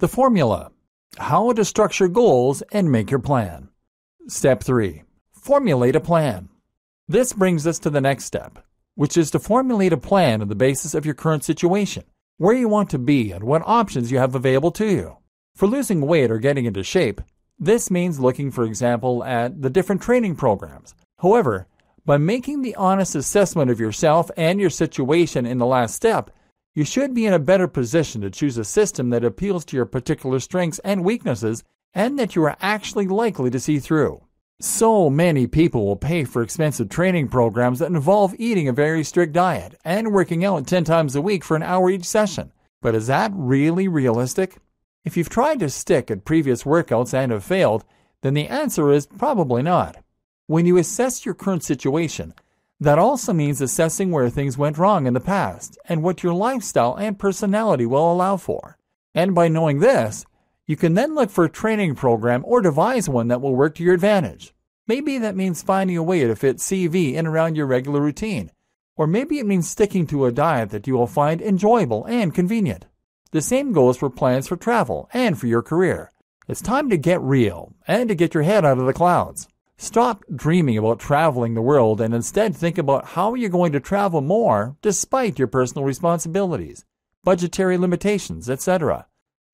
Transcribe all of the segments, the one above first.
The formula: how to structure goals and make your plan. Step 3. Formulate a plan. This brings us to the next step, which is to formulate a plan on the basis of your current situation, where you want to be and what options you have available to you. For losing weight or getting into shape, this means looking, for example, at the different training programs. However, by making the honest assessment of yourself and your situation in the last step, you should be in a better position to choose a system that appeals to your particular strengths and weaknesses and that you are actually likely to see through. So many people will pay for expensive training programs that involve eating a very strict diet and working out 10 times a week for an hour each session. But is that really realistic? If you've tried to stick at previous workouts and have failed, then the answer is probably not. When you assess your current situation, that also means assessing where things went wrong in the past and what your lifestyle and personality will allow for. And by knowing this, you can then look for a training program or devise one that will work to your advantage. Maybe that means finding a way to fit CV in around your regular routine, or maybe it means sticking to a diet that you will find enjoyable and convenient. The same goes for plans for travel and for your career. It's time to get real and to get your head out of the clouds. Stop dreaming about traveling the world and instead think about how you're going to travel more despite your personal responsibilities, budgetary limitations, etc.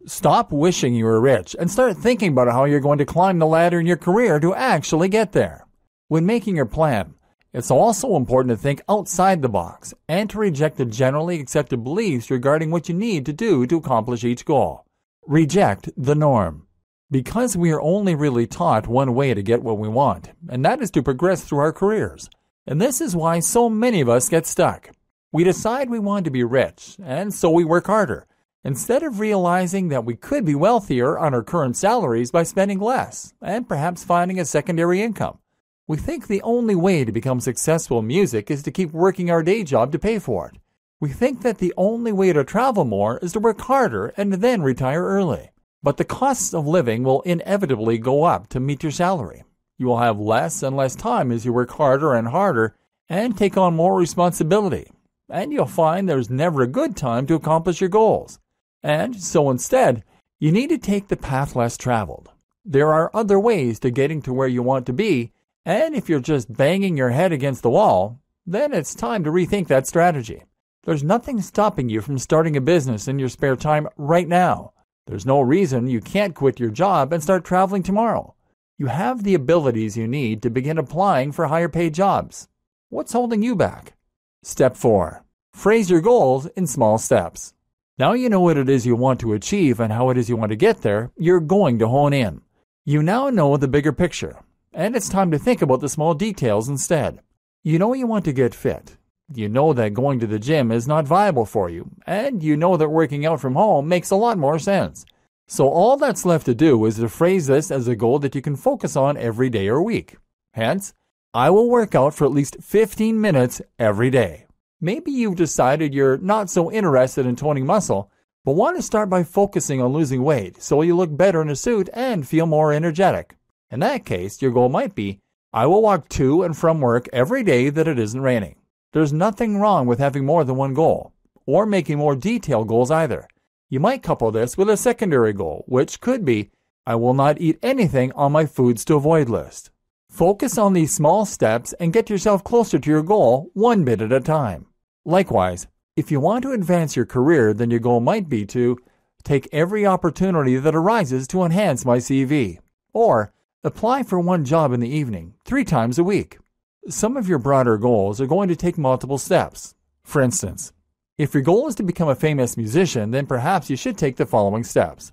Stop wishing you were rich and start thinking about how you're going to climb the ladder in your career to actually get there. When making your plan, it's also important to think outside the box and to reject the generally accepted beliefs regarding what you need to do to accomplish each goal. Reject the norm. Because we are only really taught one way to get what we want, and that is to progress through our careers. And this is why so many of us get stuck. We decide we want to be rich, and so we work harder, instead of realizing that we could be wealthier on our current salaries by spending less and perhaps finding a secondary income. We think the only way to become successful in music is to keep working our day job to pay for it. We think that the only way to travel more is to work harder and then retire early. But the costs of living will inevitably go up to meet your salary. You will have less and less time as you work harder and harder and take on more responsibility. And you'll find there's never a good time to accomplish your goals. And so instead, you need to take the path less traveled. There are other ways to getting to where you want to be, and if you're just banging your head against the wall, then it's time to rethink that strategy. There's nothing stopping you from starting a business in your spare time right now. There's no reason you can't quit your job and start traveling tomorrow. You have the abilities you need to begin applying for higher paid jobs. What's holding you back? Step 4. Phrase your goals in small steps. Now you know what it is you want to achieve and how it is you want to get there, you're going to hone in. You now know the bigger picture, and it's time to think about the small details instead. You know you want to get fit. You know that going to the gym is not viable for you, and you know that working out from home makes a lot more sense. So all that's left to do is to phrase this as a goal that you can focus on every day or week. Hence, I will work out for at least 15 minutes every day. Maybe you've decided you're not so interested in toning muscle, but want to start by focusing on losing weight so you look better in a suit and feel more energetic. In that case, your goal might be, I will walk to and from work every day that it isn't raining. There's nothing wrong with having more than one goal, or making more detailed goals either. You might couple this with a secondary goal, which could be, I will not eat anything on my foods to avoid list. Focus on these small steps and get yourself closer to your goal one bit at a time. Likewise, if you want to advance your career, then your goal might be to take every opportunity that arises to enhance my CV, or apply for one job in the evening 3 times a week. Some of your broader goals are going to take multiple steps. For instance, if your goal is to become a famous musician, then perhaps you should take the following steps.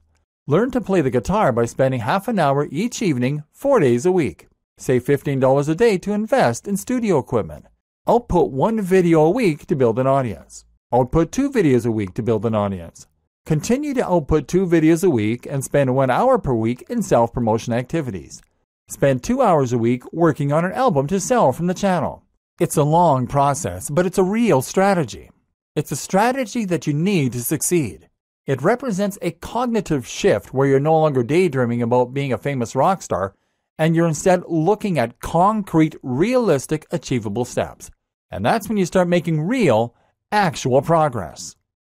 Learn to play the guitar by spending half an hour each evening 4 days a week. Save $15 a day to invest in studio equipment. Output 1 video a week to build an audience. Output 2 videos a week to build an audience. Continue to output 2 videos a week and spend 1 hour per week in self-promotion activities. Spend 2 hours a week working on an album to sell from the channel. It's a long process, but it's a real strategy. It's a strategy that you need to succeed. It represents a cognitive shift where you're no longer daydreaming about being a famous rock star, and you're instead looking at concrete, realistic, achievable steps. And that's when you start making real, actual progress.